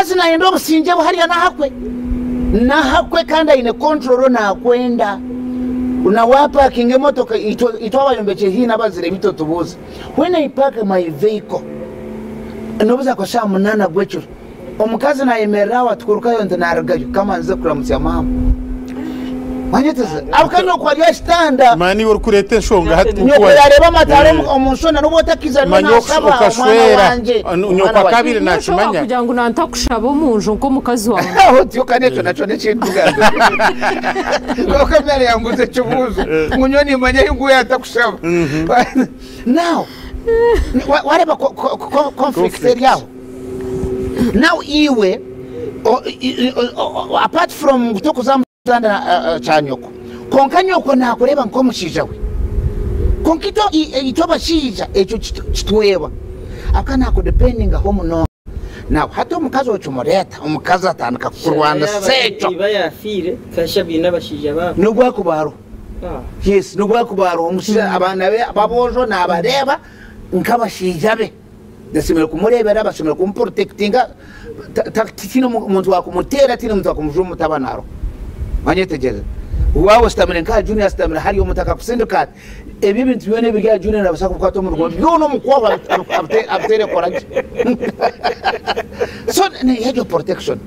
omukazi nayenda obusinge buhariya nahakwe kandi aine control nakwenda unawaparking emotoka itwabayombekye hina bazire bito tubuze when I park my vehicle nobuza ko sha munana gwecyo omukazi nayemerera watukurukayo ntanaragayo kama nze kuramutya mama Manyeteze akano kwa ya standa mani uri kurete shonga hati kuko yareba mataro omunsona no botakiza no saba ukashwera nyoko kabiri nakimanya kugira ngo nanta kushaba omunjo nko mukazi wawe aho tiyo kaneto naco nekintu gando ko kamera yanguze cyubuzo munyoni manya yugo yatakushaba now wareba conflict yawo now iwe apart from kutokuza chanyoko konkanyoko nakureba nko mushija we konkito itoba shija echo kitweba akana ko depending aho muno now hato mukazi wacumoreta umukazi atandika kurwana secho iba yafire kashabina bashija babo nubwo kubaro yes nubwo kubaro umushija abana be babojo nabareba nkabashija be dasimira kumurebera basomera kumprotectinga tino umuntu wakumutera tino umuntu wakumujuma mutabanaro Manyetegeze wawo stamina nka junior stamina hari umutaka kusinduka ebi bintu byone biga junior nabashaka kukato mu Rwanda byo mukwa abtere koraje so ne hedge protection